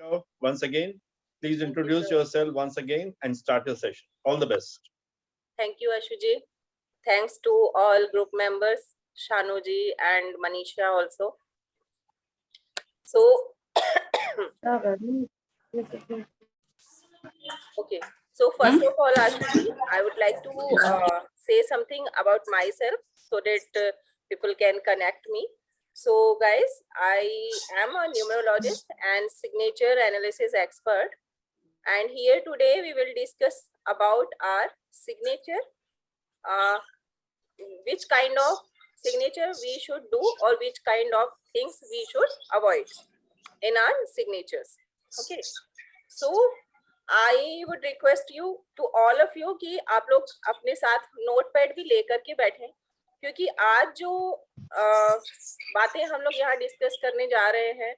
Go once again. Please introduce yourself once again and start your session. All the best. Thank you, Ashuji. Thanks to all group members, Shanuji and Manisha also. So, okay. So first of all, Ashuji, I would like to say something about myself so that people can connect me. So guys, I am a numerologist and signature analysis expert. And here today we will discuss about our signature, which kind of signature we should do or which kind of things we should avoid in our signatures. Okay. So I would request you to all of you कि आप लोग अपने साथ note pad भी लेकर के बैठें, क्योंकि आज जो बातें हम लोग यहाँ डिस्कस करने जा रहे हैं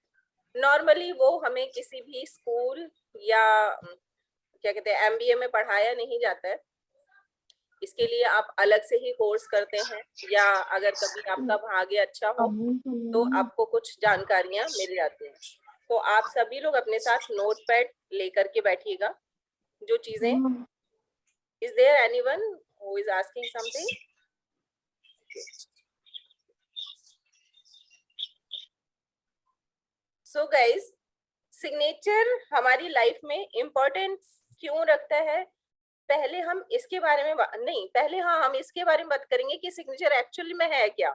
नॉर्मली वो हमें किसी भी स्कूल या क्या कहते हैं MBA में पढ़ाया नहीं जाता है. इसके लिए आप अलग से ही कोर्स करते हैं या अगर कभी आपका भाग्य अच्छा हो तो आपको कुछ जानकारियां मिल जाती हैं. तो आप सभी लोग अपने साथ नोट पैड लेकर के बैठिएगा. जो चीजें is there anyone who is asking something? So guys, signature हमारी लाइफ में इम्पोर्टेंस क्यों रखता है, पहले हम इसके बारे में पहले हम इसके बारे में बात करेंगे कि सिग्नेचर एक्चुअली में है क्या.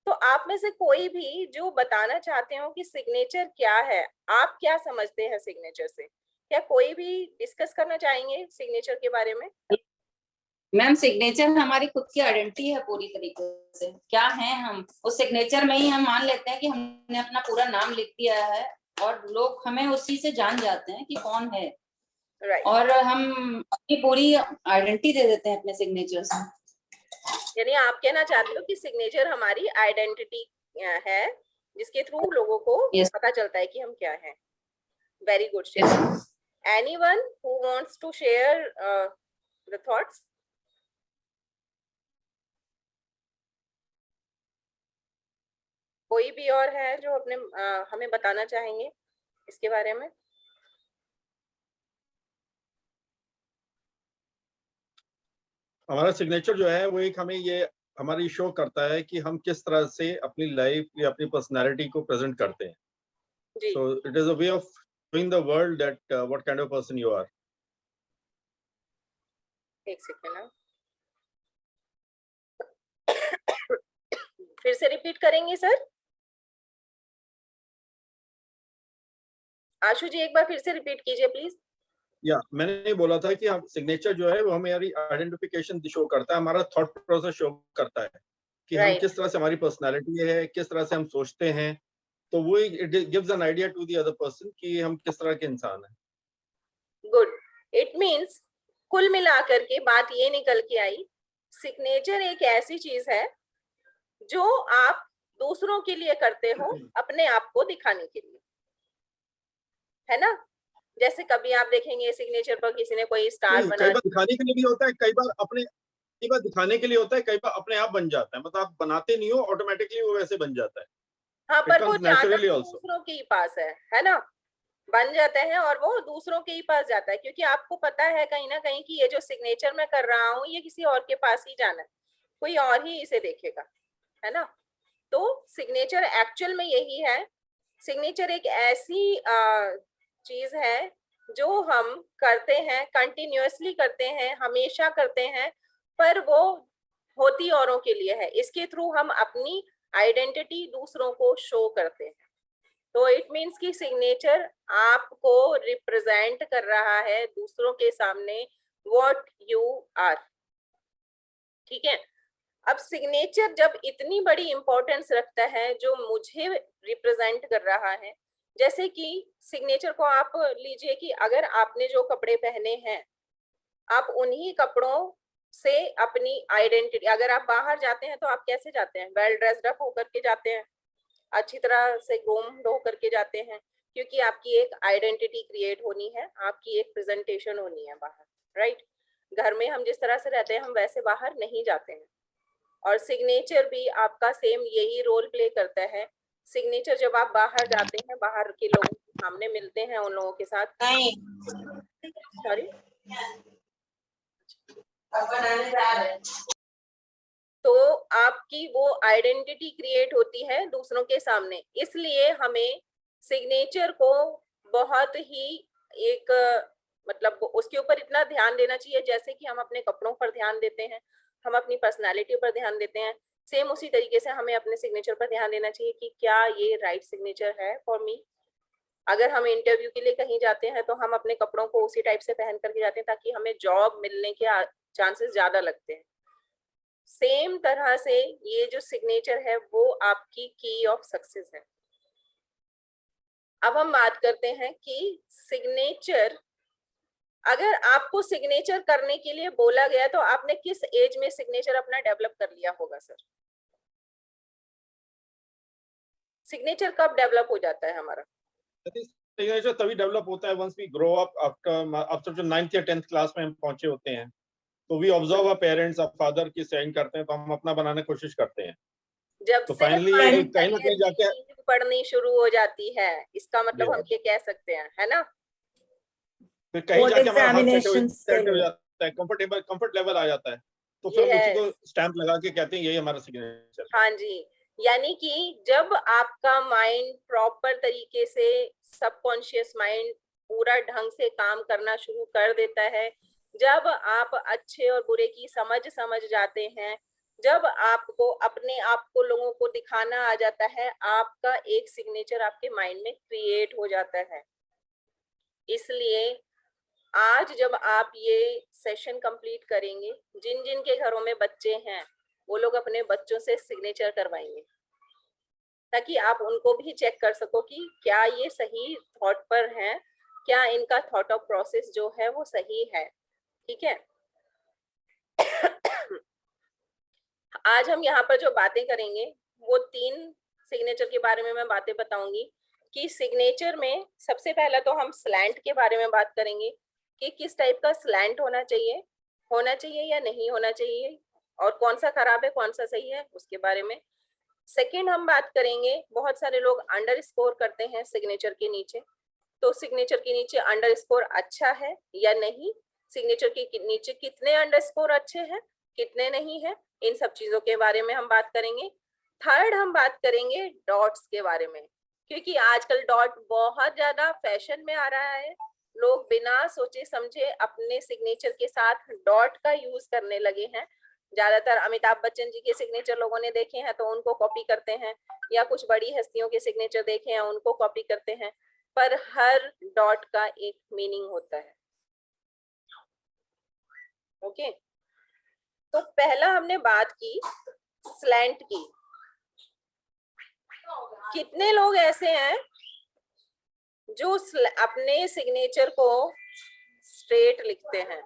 तो आप में से कोई भी जो बताना चाहते हो कि सिग्नेचर क्या है, आप क्या समझते हैं सिग्नेचर से, क्या कोई भी डिस्कस करना चाहेंगे सिग्नेचर के बारे में? मैम, सिग्नेचर हमारी खुद की आइडेंटिटी है पूरी तरीके से. क्या है हम उस सिग्नेचर में ही हम मान लेते हैं कि हमने अपना पूरा नाम लिख दिया है और लोग हमें उसी से जान जाते हैं कि कौन है. Right. और हम अपनी पूरी आइडेंटिटी दे देते हैं अपने सिग्नेचर से. यानी आप कहना चाहते हो कि सिग्नेचर हमारी आइडेंटिटी है जिसके थ्रू लोगों को पता चलता है कि हम क्या हैं. Very good. Anyone who wants to share the thoughts? कोई भी और है जो अपने हमें बताना चाहेंगे इसके बारे में? हमारा सिग्नेचर जो है वो एक हमें ये हमारी शो करता है कि हम किस तरह से अपनी लाइफ या अपनी पर्सनालिटी को प्रेजेंट करते हैं. So it is a way of showing the world that what kind of person you are. एक सेकंड, फिर से रिपीट करेंगे सर? आशु जी एक बार फिर से रिपीट कीजिए प्लीज. या मैंने बोला था कि हम सिग्नेचर जो है वो हमारी आइडेंटिफिकेशन शो करता है, हमारा थॉट प्रोसेस शो करता है कि हम किस तरह से हमारी पर्सनालिटी है, किस तरह से हम सोचते हैं. तो वो it gives an idea to the other person कि हम किस तरह के इंसान हैं. गुड. इट मींस कुल मिलाकर के बात ये निकल के आई, सिग्नेचर एक ऐसी चीज है जो आप दूसरों के लिए करते हो अपने आप को दिखाने के लिए, है ना? जैसे कभी आप देखेंगे सिग्नेचर पर किसी ने कोई स्टार बना, कई बार दिखाने के लिए भी होता है, कई बार दिखाने के लिए होता है, कई बार अपने आप बन जाता है. मतलब आप बनाते नहीं हो, ऑटोमेटिकली वो वैसे बन जाता है. हाँ, पर वो दूसरों के ही पास है ना, बन जाता है और वो दूसरों के ही पास जाता है, क्योंकि आपको पता है कहीं ना कहीं कि ये जो सिग्नेचर मैं कर रहा हूँ ये किसी और के पास ही जाना है, कोई और ही इसे देखेगा, है ना. तो सिग्नेचर एक्चुअल में यही है. सिग्नेचर एक ऐसी चीज है जो हम करते हैं, कंटिन्यूअसली करते हैं, हमेशा करते हैं, पर वो होती औरों के लिए है. इसके थ्रू हम अपनी आइडेंटिटी दूसरों को शो करते हैं. तो इट मीन्स कि सिग्नेचर आपको रिप्रेजेंट कर रहा है दूसरों के सामने व्हाट यू आर. ठीक है. अब सिग्नेचर जब इतनी बड़ी इंपॉर्टेंस रखता है जो मुझे रिप्रेजेंट कर रहा है, जैसे कि सिग्नेचर को आप लीजिए कि अगर आपने जो कपड़े पहने हैं आप उन्हीं कपड़ों से अपनी आइडेंटिटी, अगर आप बाहर जाते हैं तो आप कैसे जाते हैं? वेल ड्रेस्ड अप होकर के जाते हैं, अच्छी तरह से ग्रूम्ड होकर के जाते हैं, क्योंकि आपकी एक आइडेंटिटी क्रिएट होनी है, आपकी एक प्रेजेंटेशन होनी है बाहर. राइट. घर में हम जिस तरह से रहते हैं हम वैसे बाहर नहीं जाते हैं, और सिग्नेचर भी आपका सेम यही रोल प्ले करता है. सिग्नेचर जब आप बाहर जाते हैं, बाहर के लोगों के सामने मिलते हैं, उन लोगों के साथ, नहीं सॉरी, तो आपकी वो आइडेंटिटी क्रिएट होती है दूसरों के सामने। इसलिए हमें सिग्नेचर को बहुत ही एक मतलब उसके ऊपर इतना ध्यान देना चाहिए जैसे कि हम अपने कपड़ों पर ध्यान देते हैं, हम अपनी पर्सनालिटी पर ध्यान देते हैं, सेम उसी तरीके से हमें अपने सिग्नेचर पर ध्यान देना चाहिए कि क्या ये राइट सिग्नेचर है फॉर मी। अगर हम इंटरव्यू के लिए कहीं जाते हैं तो हम अपने कपड़ों को उसी टाइप से पहन करके जाते हैं ताकि हमें जॉब मिलने के चांसेस ज्यादा लगते हैं। सेम तरह से ये जो सिग्नेचर है वो आपकी की ऑफ सक्सेस है। अब हम बात करते हैं कि सिग्नेचर, अगर आपको सिग्नेचर करने के लिए बोला गया तो आपने किस एज में सिग्नेचर अपना डेवलप कर लिया होगा सर? सिग्नेचर कब डेवलप हो जाता है हमारा? सिग्नेचर तभी डेवलप होता है once we grow up, after जो 9th या 10th क्लास में हम पहुंचे होते हैं, तो we observe our parents, our father की साइन करते हैं, तो हम अपना बनाने की कोशिश करते हैं। जब तो से फाइनली कहीं ना कहीं जाके पढ़नी शुरू हो जाती है, इसका मतलब हम ये कह सकते हैं, है ना? फिर कहीं जाके हमारा हाथ सेट हो जाता है, कंफर्ट लेवल आ जाता है, तो फिर उसी को स्टैंप लगा के कहते हैं यही हमारा सिग्नेचर। हाँ जी, यानी कि जब आपका माइंड प्रॉपर तरीके से, सबकॉन्शियस माइंड पूरा ढंग से काम करना शुरू कर देता है, जब आप अच्छे और बुरे की समझ जाते हैं, जब आपको अपने आप को लोगों को दिखाना आ जाता है, आपका एक सिग्नेचर आपके माइंड में क्रिएट हो जाता है। इसलिए आज जब आप ये सेशन कंप्लीट करेंगे, जिन जिन के घरों में बच्चे हैं वो लोग अपने बच्चों से सिग्नेचर करवाएंगे ताकि आप उनको भी चेक कर सको कि क्या ये सही थॉट पर हैं, क्या इनका थॉट ऑफ प्रोसेस जो है वो सही है। ठीक है। आज हम यहाँ पर जो बातें करेंगे वो 3 सिग्नेचर के बारे में मैं बातें बताऊंगी कि सिग्नेचर में सबसे पहला तो हम स्लैंट के बारे में बात करेंगे कि किस टाइप का स्लैंट होना चाहिए या नहीं होना चाहिए, और कौन सा खराब है कौन सा सही है उसके बारे में। सेकेंड हम बात करेंगे, बहुत सारे लोग अंडर स्कोर करते हैं सिग्नेचर के नीचे, तो सिग्नेचर के नीचे अंडर स्कोर अच्छा है या नहीं, सिग्नेचर के नीचे कितने अंडर स्कोर अच्छे हैं कितने नहीं है, इन सब चीजों के बारे में हम बात करेंगे। थर्ड हम बात करेंगे डॉट्स के बारे में, क्योंकि आजकल डॉट बहुत ज्यादा फैशन में आ रहा है, लोग बिना सोचे समझे अपने सिग्नेचर के साथ डॉट का यूज करने लगे हैं। ज्यादातर अमिताभ बच्चन जी के सिग्नेचर लोगों ने देखे हैं तो उनको कॉपी करते हैं, या कुछ बड़ी हस्तियों के सिग्नेचर देखे हैं उनको कॉपी करते हैं, पर हर डॉट का एक मीनिंग होता है। ओके, तो पहला हमने बात की स्लैंट की। कितने लोग ऐसे हैं जो अपने सिग्नेचर को स्ट्रेट लिखते हैं?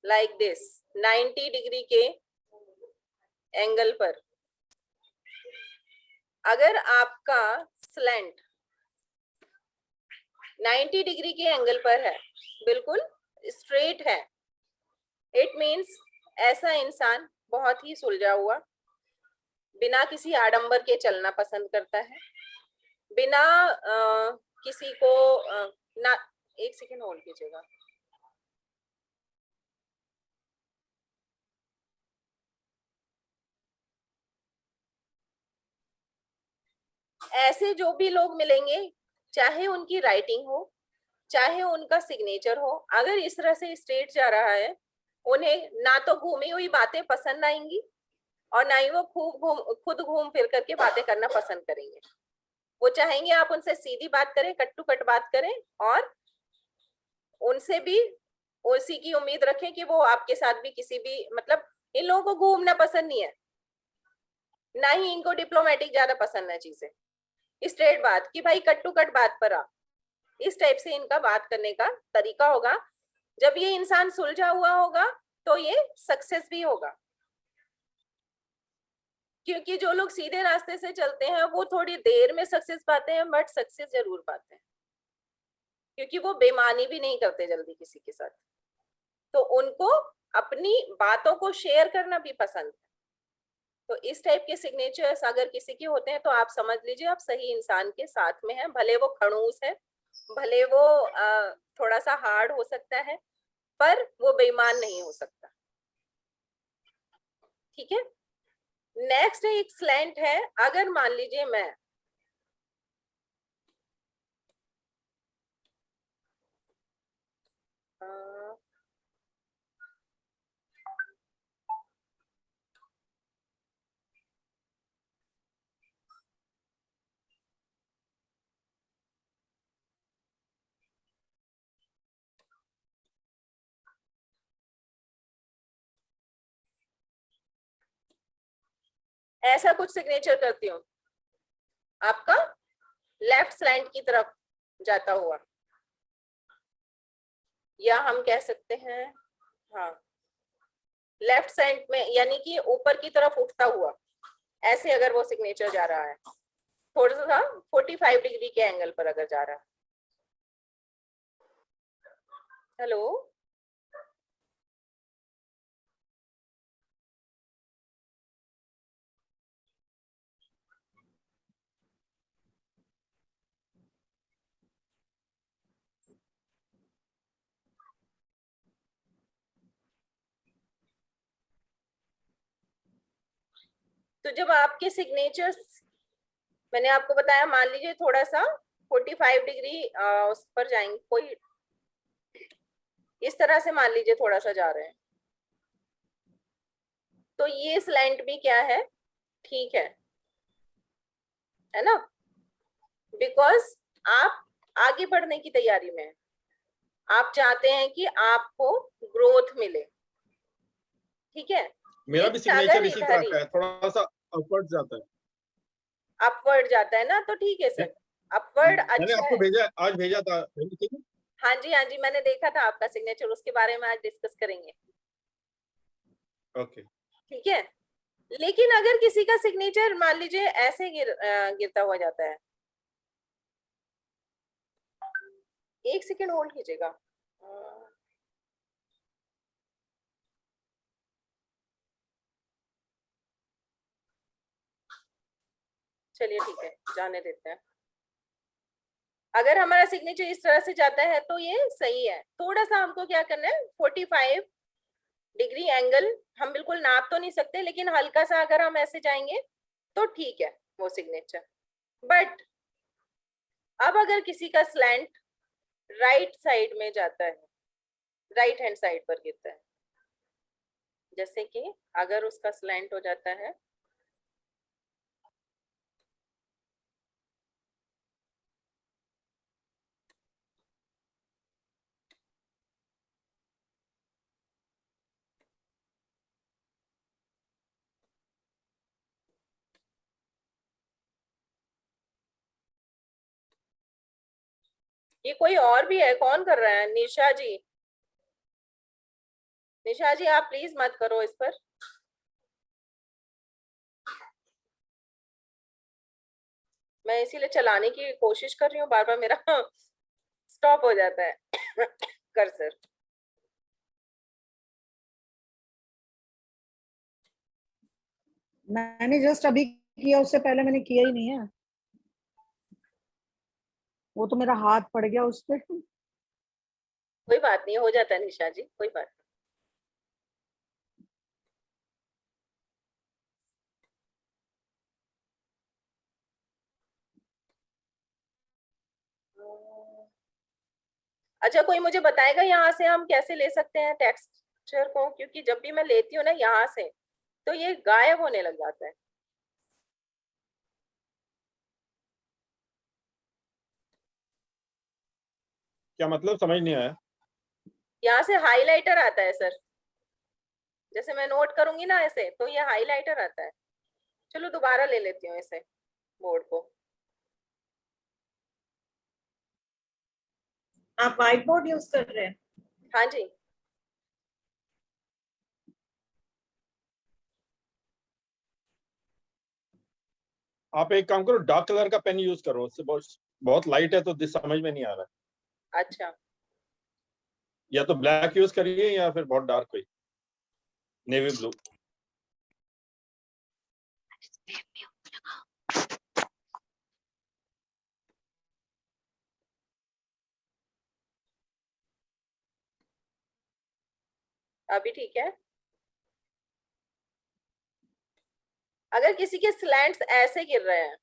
लाइक दिस 90 डिग्री के एंगल पर। अगर आपका स्लैंट 90 डिग्री के एंगल पर है, बिल्कुल स्ट्रेट है, इट मीन्स ऐसा इंसान बहुत ही सुलझा हुआ, बिना किसी आडंबर के चलना पसंद करता है, बिना किसी को ना, एक सेकेंड होल्ड कीजिएगा। ऐसे जो भी लोग मिलेंगे, चाहे उनकी राइटिंग हो चाहे उनका सिग्नेचर हो, अगर इस तरह से स्ट्रेट जा रहा है, उन्हें ना तो घूमी हुई बातें पसंद आएंगी और ना ही वो खुद घूम फिर करके बातें करना पसंद करेंगे। वो चाहेंगे आप उनसे सीधी बात करें, कट टू कट बात करें, और उनसे भी उसी की उम्मीद रखें कि वो आपके साथ भी किसी भी, मतलब इन लोगों को घूमना पसंद नहीं है, ना ही इनको डिप्लोमेटिक ज्यादा पसंद है चीजें, स्ट्रेट बात कि भाई कट टू कट बात पर आ, इस टाइप से इनका बात करने का तरीका होगा। जब ये इंसान सुलझा हुआ होगा तो ये सक्सेस भी होगा, क्योंकि जो लोग सीधे रास्ते से चलते हैं वो थोड़ी देर में सक्सेस पाते हैं, बट सक्सेस जरूर पाते हैं, क्योंकि वो बेईमानी भी नहीं करते जल्दी किसी के साथ। तो उनको अपनी बातों को शेयर करना भी पसंद है। तो इस टाइप के सिग्नेचर्स अगर किसी के होते हैं तो आप समझ लीजिए आप सही इंसान के साथ में हैं। भले वो खड़ूस है, भले वो थोड़ा सा हार्ड हो सकता है, पर वो बेईमान नहीं हो सकता। ठीक है। नेक्स्ट एक स्लैंट है। अगर मान लीजिए मैं ऐसा कुछ सिग्नेचर करती हूँ आपका लेफ्ट स्लैंट की तरफ जाता हुआ, या हम कह सकते हैं हाँ लेफ्ट साइड में, यानी कि ऊपर की तरफ उठता हुआ, ऐसे अगर वो सिग्नेचर जा रहा है थोड़ा सा 45 डिग्री के एंगल पर अगर जा रहा है। हेलो, तो जब आपके सिग्नेचर्स मैंने आपको बताया, मान लीजिए थोड़ा सा 45 डिग्री उस पर जाएंगे, कोई इस तरह से मान लीजिए थोड़ा सा जा रहे हैं, तो ये स्लैंट भी क्या है, ठीक है ना, बिकॉज आप आगे बढ़ने की तैयारी में हैं, आप चाहते हैं कि आपको ग्रोथ मिले। ठीक है, मेरा भी सिग्नेचर इसी तरह का है, थोड़ा सा अपवर्ड जाता है। अपवर्ड जाता है ना, तो ठीक है सर, अपवर्ड अच्छा मैंने आपको भेजा, आज भेजा था। हाँ जी हाँ जी, मैंने देखा था आपका सिग्नेचर, उसके बारे में आज डिस्कस करेंगे। ओके, ठीक है। लेकिन अगर किसी का सिग्नेचर मान लीजिए ऐसे गिरता हुआ जाता है, एक सेकेंड होल्ड कीजिएगा। चलिए ठीक है, जाने देते हैं। अगर हमारा सिग्नेचर इस तरह से जाता है तो ये सही है। थोड़ा सा हमको क्या करना है, 45 डिग्री एंगल, हम बिल्कुल नाप तो नहीं सकते, लेकिन हल्का सा अगर हम ऐसे जाएंगे तो ठीक है वो सिग्नेचर। बट अब अगर किसी का स्लैंट राइट साइड में जाता है, राइट हैंड साइड पर गिरता है, जैसे कि अगर उसका स्लैंट हो जाता है ये कोई और भी है, कौन कर रहा है? निशा जी, निशा जी आप प्लीज मत करो इस पर। मैं इसीलिए चलाने की कोशिश कर रही हूँ, बार बार मेरा स्टॉप हो जाता है कर्सर। मैंने जस्ट अभी किया, उससे पहले मैंने किया ही नहीं है, वो तो मेरा हाथ पड़ गया उस पे। कोई बात नहीं, हो जाता है निशा जी, कोई बात नहीं। अच्छा, कोई मुझे बताएगा यहाँ से हम कैसे ले सकते हैं टेक्सचर को, क्योंकि जब भी मैं लेती हूँ ना यहाँ से तो ये गायब होने लग जाता है। क्या मतलब, समझ नहीं आया। यहाँ से हाइलाइटर आता है सर, जैसे मैं नोट करूंगी ना ऐसे तो ये हाइलाइटर आता है। चलो दोबारा ले लेती हूँ इसे, बोर्ड को। आप व्हाइट बोर्ड यूज कर रहे हैं? हाँ जी, आप एक काम करो, डार्क कलर का पेन यूज करो, उससे बहुत लाइट है तो समझ में नहीं आ रहा है। अच्छा या तो ब्लैक यूज करिए या फिर बहुत डार्क कोई। Navy blue. अभी ठीक है। अगर किसी के स्लैंट्स ऐसे गिर रहे हैं,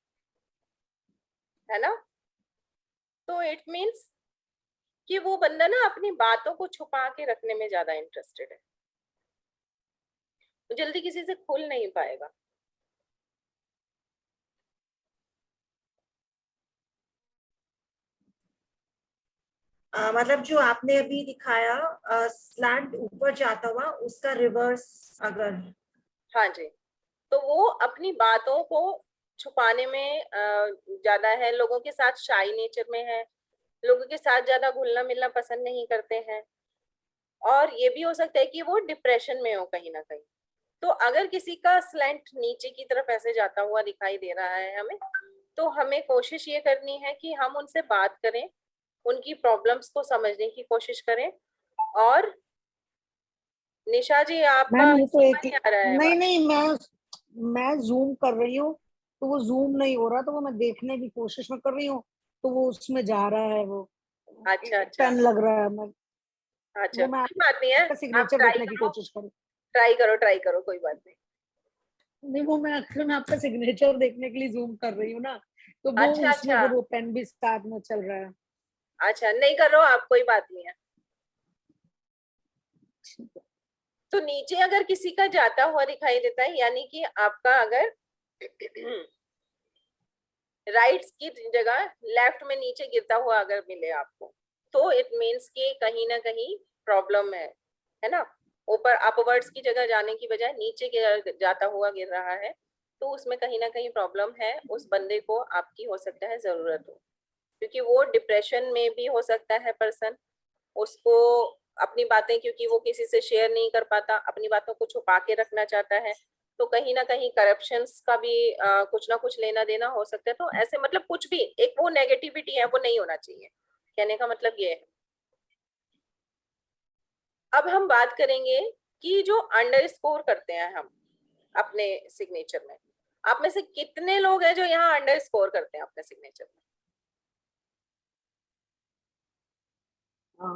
है ना, तो इट मीन्स कि वो बंदा ना अपनी बातों को छुपा के रखने में ज्यादा इंटरेस्टेड है, तो जल्दी किसी से खुल नहीं पाएगा। मतलब जो आपने अभी दिखाया स्लैंट ऊपर जाता हुआ, उसका रिवर्स अगर। हाँ जी, तो वो अपनी बातों को छुपाने में ज्यादा है, लोगों के साथ शाई नेचर में है, लोगों के साथ ज्यादा घुलना मिलना पसंद नहीं करते हैं, और ये भी हो सकता है कि वो डिप्रेशन में हो कहीं ना कहीं। तो अगर किसी का स्लैंट नीचे की तरफ ऐसे जाता हुआ दिखाई दे रहा है हमें, तो हमें कोशिश ये करनी है कि हम उनसे बात करें, उनकी प्रॉब्लम्स को समझने की कोशिश करें। और निशा जी आपका मैम ये तो समझ एक, नहीं आ रहा है नहीं बात। नहीं, मैं जूम कर रही हूँ तो वो जूम नहीं हो रहा, तो वो मैं देखने की कोशिश में कर रही हूँ, तो वो उसमें जा रहा है, वो अच्छा अच्छा पेन लग रहा है। मैं अच्छा, वो मैं कोई बात नहीं है, आपका आप सिग्नेचर ट्राई देखने की करो, कोशिश करूँ। ट्राई करो, कोई बात नहीं। नहीं, वो मैं एक्चुअली मैं आपका सिग्नेचर देखने के लिए जूम कर रही हूँ ना, तो वो अच्छा उसमें अच्छा फिर वो पेन भी साथ में चल रहा है। अच्छा, नहीं कर रहे हो आप, कोई बात नहीं है। तो नीचे अगर किसी का जाता हुआ दिखाई देता है, यानी कि आपका अगर राइट्स की जगह लेफ्ट में नीचे गिरता हुआ अगर मिले आपको, तो इट मीन्स कि कहीं ना कहीं प्रॉब्लम है ना। ऊपर अपवर्ड्स की जगह जाने की बजाय नीचे जाता हुआ गिर रहा है, तो उसमें कहीं ना कहीं प्रॉब्लम है। उस बंदे को आपकी हो सकता है जरूरत हो, क्योंकि वो डिप्रेशन में भी हो सकता है पर्सन। उसको अपनी बातें, क्योंकि वो किसी से शेयर नहीं कर पाता, अपनी बातों को छुपा के रखना चाहता है, तो कहीं ना कहीं करप्शंस का भी कुछ ना कुछ लेना देना हो सकता है। तो ऐसे मतलब कुछ भी एक वो नेगेटिविटी है, वो नहीं होना चाहिए, कहने का मतलब ये है। अब हम बात करेंगे कि जो अंडर स्कोर करते हैं हम अपने सिग्नेचर में, आप में से कितने लोग हैं जो यहाँ अंडर स्कोर करते हैं अपने सिग्नेचर में?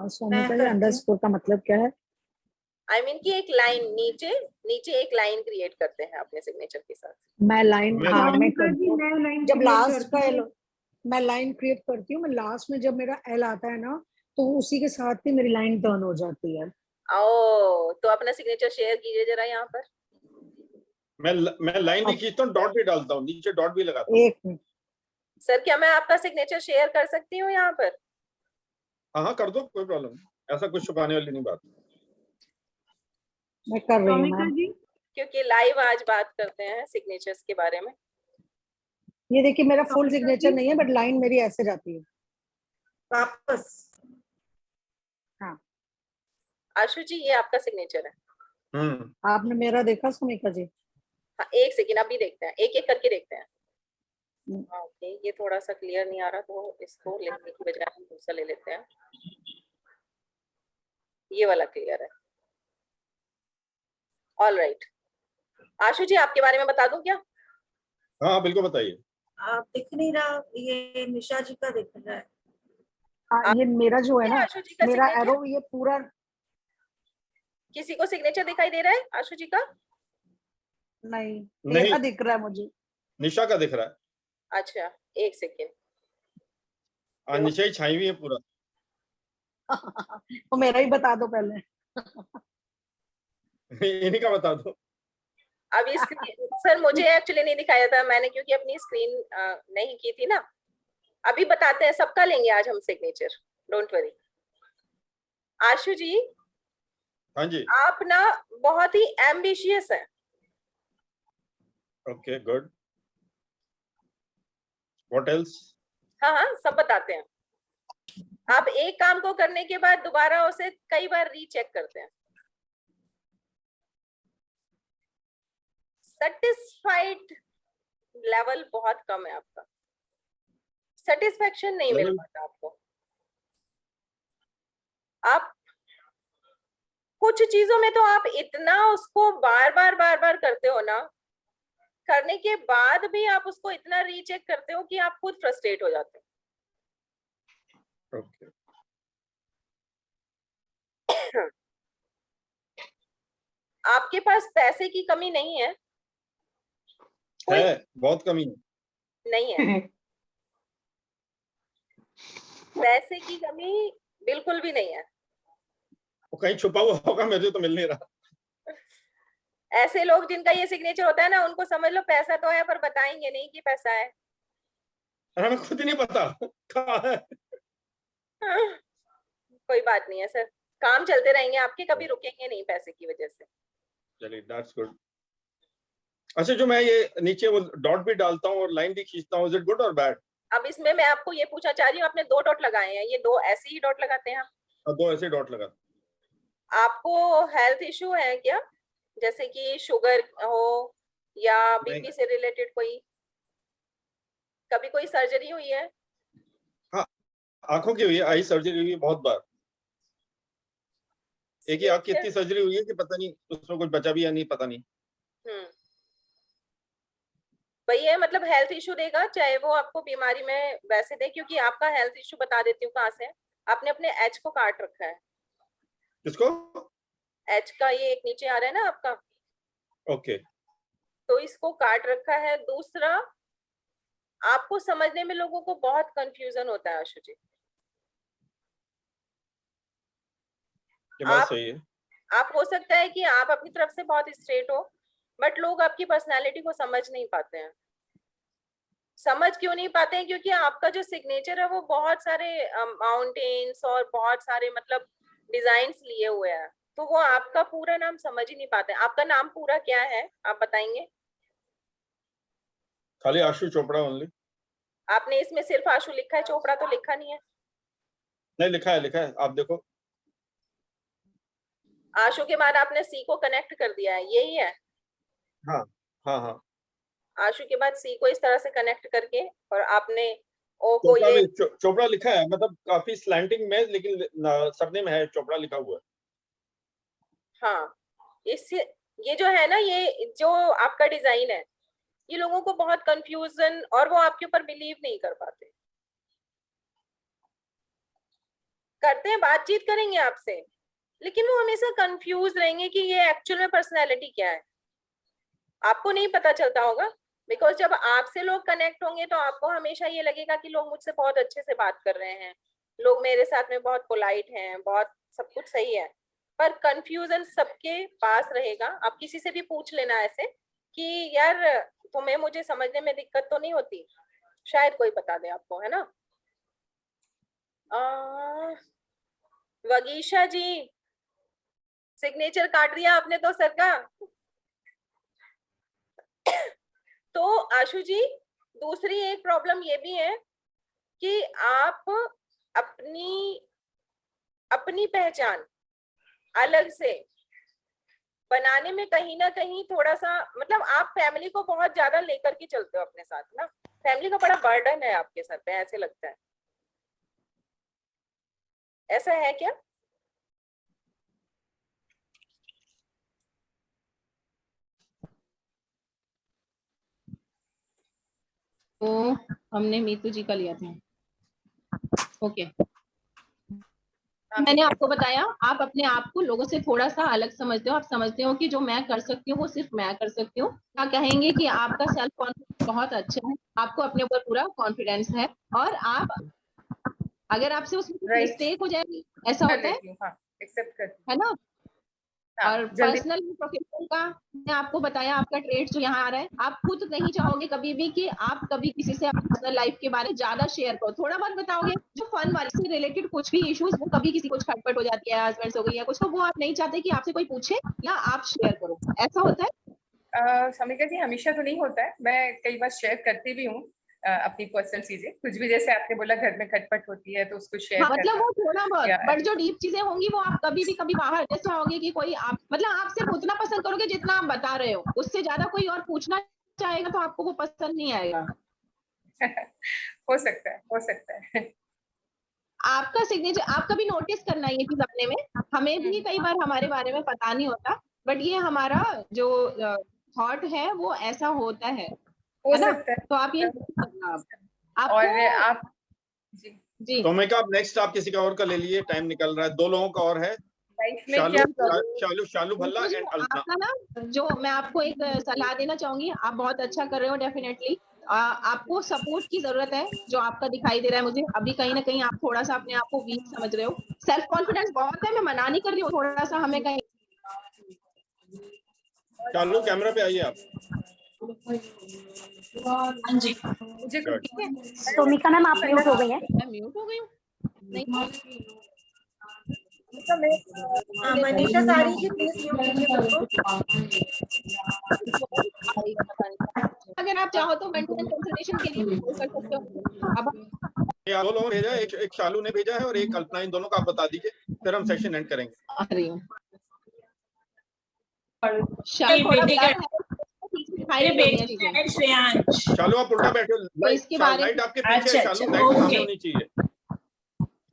सोनिका जी, अंडरस्कोर का मतलब क्या है? आई मीन कि एक लाइन नीचे, नीचे एक लाइन क्रिएट करते हैं अपने सिग्नेचर के साथ। मैं लाइन, मैं हाँ मैं करती हूँ। जब लास्ट का एल, मैं लाइन क्रिएट करती हूँ, मैं लास्ट में जब मेरा एल आता है ना, तो उसी के साथ ही मेरी लाइन टर्न हो जाती है। ओ, तो अपना सिग्नेचर शेयर कीजिए जरा यहाँ पर। मैं लाइन नहीं खींचता हूँ, डॉट भी डालता हूँ, नीचे डॉट भी लगाता हूँ। एक मिनट, सर क्या मैं आपका सिग्नेचर शेयर कर सकती हूँ यहाँ पर? हाँ हाँ कर दो, कोई प्रॉब्लम नहीं, ऐसा कुछ छुपाने वाली नहीं बात। मैं कर रही हूँ मैम। क्योंकि लाइव आज बात करते हैं सिग्नेचर्स के बारे में। ये देखिए, मेरा फुल सिग्नेचर नहीं है, बट लाइन मेरी ऐसे जाती है वापस। हाँ। आशु जी, ये आपका सिग्नेचर है। आपने मेरा देखा सोनिका जी? हाँ, एक सेकेंड, अभी देखते हैं, एक एक करके देखते हैं। ओके, ये थोड़ा सा क्लियर नहीं आ रहा, तो इसको लिखने की बजाय हम दूसरा ले लेते हैं। ये वाला क्लियर है। All right. आशु जी, आपके बारे में बता दूं क्या? हाँ बिल्कुल बताइए। आप दिख नहीं रहा, ये निशा जी का दिख रहा है। हाँ, ये मेरा जो है ना, आशु जी का मेरा सिग्नेचर, एरो ये पूरा। किसी को सिग्नेचर दिखाई दे रहा है आशु जी का? नहीं, नहीं, मेरा दिख रहा है मुझे। निशा का दिख रहा है। अच्छा, एक सेकेंड। निशा ही छाई हुई है पूरा। तो मेरा ही बता दो पहले। इन्हीं का बता दो। अभी स्क्रीन सर मुझे एक्चुअली नहीं दिखाया था मैंने, क्योंकि अपनी स्क्रीन नहीं की थी ना। अभी बताते हैं, सबका लेंगे आज हम सिग्नेचर, डोंट वरी। आशु जी, हाँ जी। आप ना बहुत ही एम्बिशियस हैं। Okay good, what else? हाँ हाँ, सब बताते हैं। आप एक काम को करने के बाद दोबारा उसे कई बार रीचेक करते हैं। सेटिस्फाइड लेवल बहुत कम है आपका, सेटिस्फेक्शन नहीं मिल पाता आपको। आप कुछ चीजों में तो आप इतना उसको बार बार करते हो ना, करने के बाद भी आप उसको इतना रीचेक करते हो कि आप खुद फ्रस्ट्रेट हो जाते हो। Okay. आपके पास पैसे की कमी नहीं है? है, बहुत कमी है। नहीं है। पैसे की कमी बिल्कुल भी नहीं है। वो कहीं छुपा हुआ होगा, मुझे तो मिल नहीं रहा। ऐसे लोग जिनका ये सिग्नेचर होता है ना, उनको समझ लो पैसा तो है पर बताएंगे नहीं कि पैसा है। हमें खुद ही नहीं पता कहाँ है। कोई बात नहीं है सर, काम चलते रहेंगे आपके, कभी रुकेंगे नहीं पैसे की वजह से। चलिए, दैट्स गुड। अच्छा, जो मैं ये नीचे वो डॉट भी डालता हूँ और लाइन भी खींचता हूँ, इज इट गुड और बैड? अब इसमें मैं आपको ये पूछना चाह रही हूँ, आपने 2 डॉट लगाए हैं, ये 2 ऐसे ही डॉट लगाते हैं? और 2 ऐसे डॉट लगा। आपको हेल्थ इशू है क्या, जैसे कि शुगर हो या बीपी से रिलेटेड कोई, कभी कोई सर्जरी हुई है? हाँ, आंखों की हुई है, आई सर्जरी हुई है बहुत बार। एक ही आंख की इतनी सर्जरी हुई है कि पता नहीं उसमें कुछ बचा भी या नहीं, पता नहीं। वही है, मतलब हेल्थ इशू देगा, चाहे वो आपको बीमारी में वैसे दे, क्योंकि आपका हेल्थ इशू बता देती हूँ कहाँ से है। आपने अपने एच को काट रखा है। किसको? एच का ये एक नीचे आ रहा है ना आपका। ओके। तो इसको काट रखा है। दूसरा, आपको समझने में लोगों को बहुत कंफ्यूजन होता है आशु जी। ये बात सही है। आप हो सकता है कि आप अपनी तरफ से बहुत स्ट्रेट हो, बट लोग आपकी पर्सनालिटी को समझ नहीं पाते हैं। समझ क्यों नहीं पाते हैं? क्योंकि आपका जो सिग्नेचर है वो बहुत सारे माउंटेन्स और बहुत सारे मतलब डिजाइन्स लिए हुए हैं, तो वो आपका पूरा नाम समझ ही नहीं पाते। आपका नाम पूरा क्या है, आप बताएंगे? खाली आशु चोपड़ा ओनली। आपने इसमें सिर्फ आशु लिखा है, चोपड़ा तो लिखा नहीं है। नहीं, लिखा है, लिखा है, आप देखो। आशु के बाद आपने सी को कनेक्ट कर दिया है, यही है? हाँ हाँ हाँ। आशु के बाद सी को इस तरह से कनेक्ट करके और आपने ओ को चोपड़ा ये चोपड़ा लिखा है, मतलब काफी स्लैंटिंग में, लेकिन सरनेम है चोपड़ा लिखा हुआ है। हाँ, इससे ये जो है ना, ये जो आपका डिजाइन है, ये लोगों को बहुत कंफ्यूजन, और वो आपके ऊपर बिलीव नहीं कर पाते। करते हैं, बातचीत करेंगे आपसे, लेकिन वो हमेशा कंफ्यूज रहेंगे कि ये एक्चुअल में पर्सनैलिटी क्या है। आपको नहीं पता चलता होगा, बिकॉज जब आपसे लोग कनेक्ट होंगे तो आपको हमेशा ये लगेगा कि लोग मुझसे बहुत अच्छे से बात कर रहे हैं, लोग मेरे साथ में बहुत पोलाइट हैं, बहुत सब कुछ सही है, पर कंफ्यूजन सबके पास रहेगा। आप किसी से भी पूछ लेना ऐसे कि यार तुम्हें मुझे समझने में दिक्कत तो नहीं होती, शायद कोई बता दे आपको, है ना? वगीशा जी, सिग्नेचर काट दिया आपने तो सर का। तो आशु जी, दूसरी एक प्रॉब्लम ये भी है कि आप अपनी पहचान अलग से बनाने में कहीं ना कहीं थोड़ा सा, मतलब आप फैमिली को बहुत ज्यादा लेकर के चलते हो अपने साथ ना, फैमिली का बड़ा बर्डन है आपके सर पे, ऐसे लगता है। ऐसा है क्या? तो हमने मीतू जी का लिया था। ओके, मैंने आपको बताया, आप अपने आप को लोगों से थोड़ा सा अलग समझते हो। आप समझते हो कि जो मैं कर सकती हूँ वो सिर्फ मैं कर सकती हूँ। आप कहेंगे कि आपका सेल्फ कॉन्फिडेंस बहुत अच्छा है, आपको अपने ऊपर पूरा कॉन्फिडेंस है, और आप अगर आपसे उसमें मिस्टेक हो जाएगी, ऐसा होता है, हाँ, एक्सेप्ट करती है ना? और पर्सनल प्रोफेशनल का मैंने आपको बताया, आपका ट्रेड जो यहाँ आ रहा है, आप खुद नहीं चाहोगे कभी भी कि आप कभी किसी से अपनी पर्सनल लाइफ के बारे में ज्यादा शेयर करो, थोड़ा बहुत बताओगे। जो फन वाले से रिलेटेड कुछ भी इश्यूज, वो कभी किसी कुछ खटपट हो जाती है, हस्बैंड हो गई या कुछ, तो वो आप नहीं चाहते कि आपसे कोई पूछे या आप शेयर करो, ऐसा होता है? समीका जी, हमेशा तो नहीं होता है, मैं कई बार शेयर करती भी हूँ अपनी पर्सनल चीजें, कुछ भी, जैसे आपने बोला घर में खटपट होती है तो उसको शेयर हाँ, मतलब वो थोड़ा बहुत, बट जो डीप चीजें होंगी वो आप कभी भी कभी बाहर जैसे होगे कि कोई आप, मतलब आप सिर्फ उतना पसंद करोगे जितना आप बता रहे हो, उससे ज्यादा कोई और पूछना चाहेगा तो आपको वो पसंद नहीं आएगा। हो सकता है, हो सकता है। आपका सिग्नेचर, आप कभी नोटिस करना ये चीज अपने में, हमें भी कई बार हमारे बारे में पता नहीं होता, बट ये हमारा जो थॉट है वो ऐसा होता है ना? तो आप ये करना आप और आप जी तो आप नेक्स्ट आप किसी का और का ले लिए, टाइम निकल रहा है, 2 लोगों का और है, लाइफ में क्या शालू भल्ला एंड अल्पना। आपका ना, जो मैं आपको एक सलाह देना चाहूंगी, आप बहुत अच्छा कर रहे हो डेफिनेटली, आपको सपोर्ट की जरूरत है जो आपका दिखाई दे रहा है मुझे अभी, कहीं ना कहीं आप थोड़ा सा अपने आप को वीक समझ रहे हो, सेल्फ कॉन्फिडेंस बहुत है, मैं मना नहीं कर रही हूँ, थोड़ा सा हमें कहीं। शालू कैमरा पे आइए आप। हाँ जी मुझे सोमिका मैम आप म्यूट हो गई हैं। मैं म्यूट हो गई हूँ? नहीं मनीषा सारी जी प्लीज म्यूट अगर आप चाहो तो मेंटल कंसल्टेशन के लिए भी कॉल कर सकते हो। अब 2 लोगों ने भेजा है, एक शालू ने भेजा है और एक कल्पना, इन दोनों का आप बता दीजिए, फिर हम सेशन एंड करेंगे। आ रही हूँ शालू आप उल्टा बैठे हो, लाइट आपके पीछे है, शालू लाइट सामने होनी चाहिए,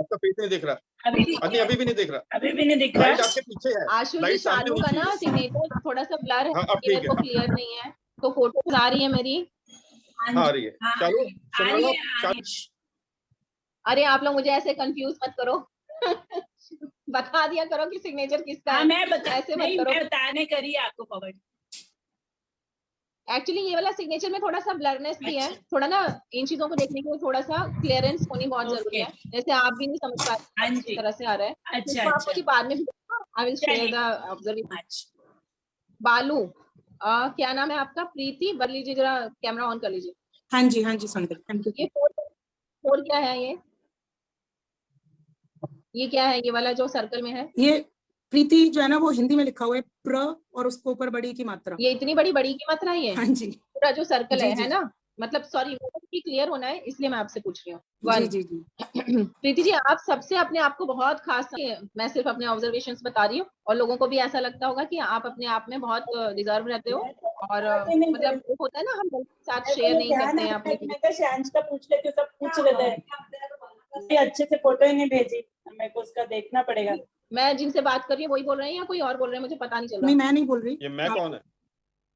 आपका फेस नहीं दिख रहा, अभी भी नहीं दिख रहा, अभी भी नहीं दिख रहा, लाइट आपके पीछे है, आशु जी, लाइट सामने शालू होनी का ना चाहिए। सिग्नेचर थोड़ा सा ब्लर है, हाँ, अब ठीक है, को क्लियर नहीं है, तो फोटो आ रही है मेरी। हाँ आ रही है। शालू सुन रहे हो आप? अरे आप लोग मुझे ऐसे कंफ्यूज मत करो बता दिया करो कि सिग्नेचर किसका है। मैं ऐसे मत करो, मैं बताने करी आपको फॉरवर्ड। एक्चुअली ये वाला सिग्नेचर में थोड़ा सा ब्लरनेस भी है, थोड़ा ना इन चीजों को देखने के लिए थोड़ा सा क्लियरेंस होनी बहुत जरूरी है, जैसे आप भी नहीं समझ पा रहे किस तरह से आ रहा है। अच्छा आप मुझे बाद में I will share the observation. बालू क्या नाम है आपका? प्रीति, कर लीजिए जरा, कैमरा ऑन कर लीजिए। हाँ जी सुन ये कोड क्या है? ये क्या है? ये वाला जो सर्कल में है, ये प्रीति जो है ना वो हिंदी में लिखा हुआ है प्र और उसके ऊपर बड़ी की मात्रा। ये इतनी बड़ी की मात्रा है ये? हाँ जी, पूरा जो सर्कल जी, है ना, मतलब सॉरी क्लियर होना है इसलिए मैं आपसे पूछ रही हूँ। जी प्रीति जी, आप सबसे अपने आप को बहुत खास, मैं सिर्फ अपने ऑब्जर्वेशंस बता रही हूँ, और लोगों को भी ऐसा लगता होगा कि आप अपने आप में बहुत डिजर्व रहते हो, और मतलब होता है ना हम साथ शेयर नहीं करते हैं अपने। शांश का पूछ लेती हूँ, सब पूछ रहे थे, अच्छे से फोटो ही नहीं भेजी, मेरे को उसका देखना पड़ेगा। मैं जिनसे बात कर रही हूँ वही बोल रहे हैं या कोई और बोल रहे हैं, मुझे पता नहीं चल रहा। नहीं, मैं नहीं बोल रही। ये मैं कौन है?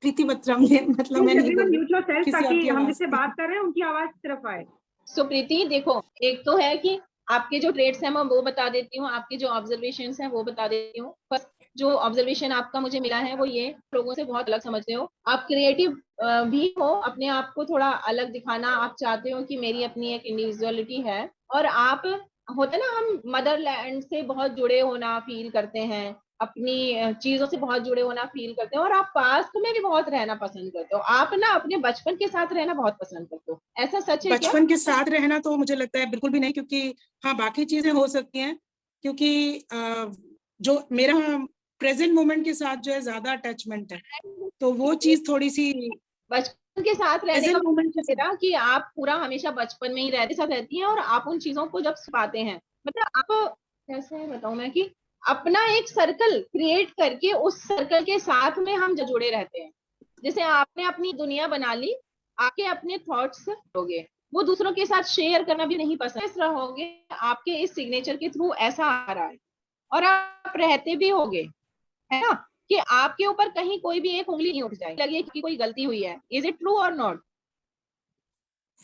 प्रीति बत्रा, मतलब मैं नहीं बोल रही, ताकि हम जिससे बात कर रहे हैं उनकी आवाज सिर्फ आए। सो प्रीति देखो, एक तो है कि आपके जो ट्रेड्स हैं मैं वो बता देती हूँ, आपके जो ऑब्जर्वेशंस हैं वो बता देती हूँ। फर्स्ट जो ऑब्जर्वेशन आपका मुझे मिला है वो ये, लोगों से बहुत अलग समझते हो, आप क्रिएटिव भी हो, अपने आप को थोड़ा अलग दिखाना आप चाहते हो कि मेरी अपनी एक इंडिविजुअलिटी है, और आप होता है ना हम मदरलैंड से बहुत जुड़े होना फील करते हैं, अपनी चीजों से बहुत जुड़े होना फील करते हैं, और आप पास्ट में भी बहुत रहना पसंद करते हो, आप ना अपने बचपन के साथ रहना बहुत पसंद करते हो, ऐसा सच है क्या? बचपन के साथ रहना तो मुझे लगता है बिल्कुल भी नहीं, क्योंकि हाँ बाकी चीजें हो सकती हैं, क्योंकि जो मेरा प्रेजेंट मोमेंट के साथ जो है ज्यादा अटैचमेंट है, तो वो चीज थोड़ी सी बचपन के साथ रहने का मोमेंट है कि आप पूरा हमेशा बचपन में ही रहती हैं, और आप उन चीजों को जब पाते हैं, मतलब आप कैसे बताऊं मैं कि अपना एक सर्कल क्रिएट करके उस सर्कल के साथ में हम जुड़े रहते हैं, जैसे आपने अपनी दुनिया बना ली, आपके अपने थॉट्स होंगे, वो दूसरों के साथ शेयर करना भी नहीं पसंद, इस तरह होगे आपके इस सिग्नेचर के थ्रू ऐसा आ रहा है, और आप रहते भी होगे, है ना, कि आपके ऊपर कहीं कोई भी एक उंगली नहीं उठ जाए, लगे कि कोई गलती हुई है। इज इट ट्रू और नॉट?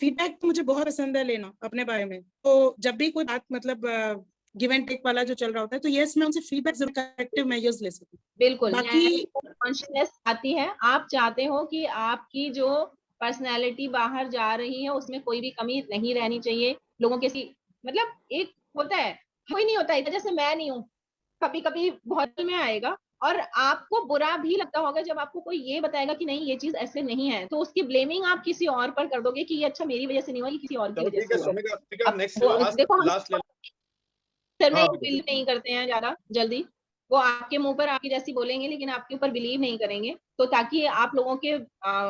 फीडबैक तो मुझे बहुत पसंद है लेना अपने बारे में, तो जब भी कोई बात मतलब गिव एंड टेक वाला जो चल रहा होता है, तो यस मैं उनसे फीडबैक जरूर करेक्टिव मेजर्स ले सकूं। बिल्कुल, बाकी कॉन्शियसनेस आती है, आप चाहते हो कि आपकी जो पर्सनैलिटी बाहर जा रही है उसमें कोई भी कमी नहीं रहनी चाहिए, लोगों के मतलब एक होता है, कोई नहीं होता इधर, जैसे मैं नहीं हूँ, कभी कभी बहुत में आएगा, और आपको बुरा भी लगता होगा जब आपको कोई ये बताएगा कि नहीं ये चीज ऐसे नहीं है, तो उसकी ब्लेमिंग आप किसी और पर कर दोगे कि ये अच्छा मेरी वजह से नहीं हुआ, ये किसी और की वजह से हुआ। देखो हम सर में बिलीव नहीं करते हैं ज्यादा जल्दी, वो आपके मुंह पर आपकी जैसी बोलेंगे लेकिन आपके ऊपर बिलीव नहीं करेंगे, तो ताकि आप लोगों के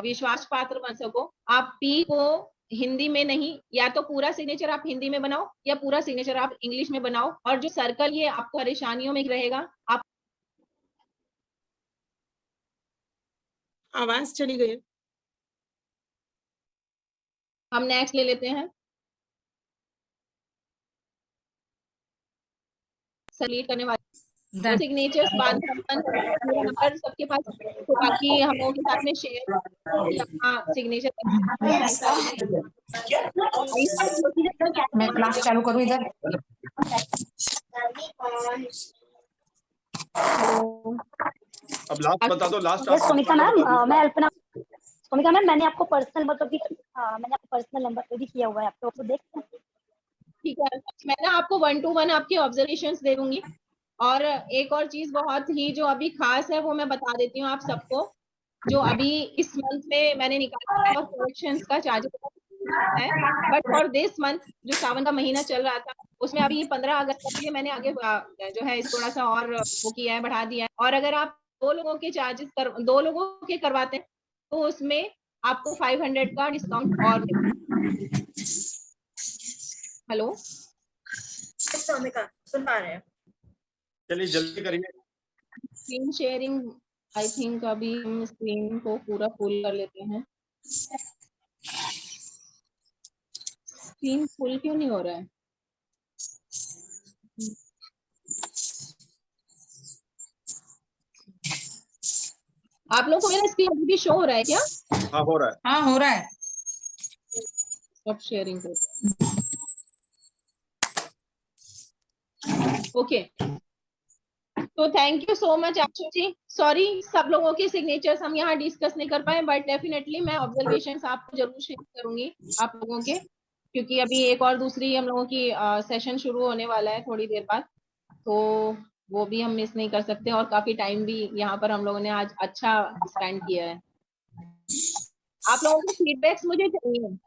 विश्वास पात्र बन सको, आप पी को हिंदी में नहीं, या तो पूरा सिग्नेचर आप हिंदी में बनाओ या पूरा सिग्नेचर आप इंग्लिश में बनाओ, और जो सर्कल ये आपको परेशानियों में रहेगा, आप आवाज चली गई। हम नेक्स्ट ले लेते हैं। सेलिब्रेट करने वाले सिग्नेचर्स बाद में नंबर सबके पास, तो बाकी हम लोगों के साथ में शेयर अपना सिग्नेचर। मैं क्लास चालू करूँ इधर। अब लास्ट बता दो, लास्ट आप सुमिता मैम, मैं अल्पना। सुमिता मैम, मैंने आपको पर्सनल नंबर पर भी किया हुआ है, आप तो देखते हैं। ठीक है, मैं ना आपको 1-to-1 आपके ऑब्जर्वेशंस दे दूंगी। और एक और चीज बहुत ही जो अभी खास है वो मैं बता देती हूँ आप सबको, जो अभी इस मंथ में मैंने निकाला है और कलेक्शंस का चार्जेस है, बट फॉर दिस मंथ जो सावन का महीना चल रहा था उसमें अभी 15 अगस्त के लिए मैंने आगे जो है थोड़ा सा और वो किया है, बढ़ा दिया है। और अगर आप 2 लोगों के चार्जेस 2 लोगों के करवाते हैं तो उसमें आपको 500 का डिस्काउंट और। हेलो सुन पा रहे हैं? चलिए जल्दी करिए। स्क्रीन शेयरिंग, आई थिंक अभी हम स्क्रीन को पूरा फुल कर लेते हैं। स्क्रीन फुल क्यों नहीं हो रहा है? आप लोग को मेरा स्क्रीन अभी भी शो हो रहा है क्या? हाँ हो रहा है। हाँ हो रहा है। स्टॉप शेयरिंग को। ओके, तो thank you so much Ashu ji. Sorry सब लोगों के सिग्नेचर्स हम यहाँ डिस्कस नहीं कर पाए, बट डेफिनेटली मैं ऑब्जर्वेशंस आपको जरूर शेयर करूंगी आप लोगों के, क्योंकि अभी एक और दूसरी हम लोगों की सेशन शुरू होने वाला है थोड़ी देर बाद, तो वो भी हम मिस नहीं कर सकते। और काफी टाइम भी यहाँ पर हम लोगों ने आज अच्छा स्पेंड किया है। आप लोगों के फीडबैक्स मुझे चाहिए,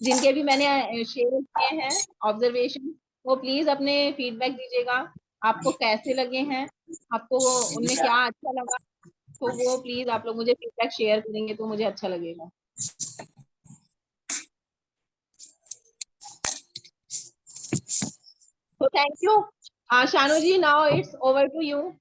जिनके भी मैंने शेयर किए हैं ऑब्जर्वेशन, वो प्लीज अपने फीडबैक दीजिएगा। आपको कैसे लगे हैं, आपको उनमें क्या अच्छा लगा, तो वो प्लीज आप लोग मुझे फीडबैक शेयर करेंगे तो मुझे अच्छा लगेगा। तो thank you Shanu ji, now it's over to you.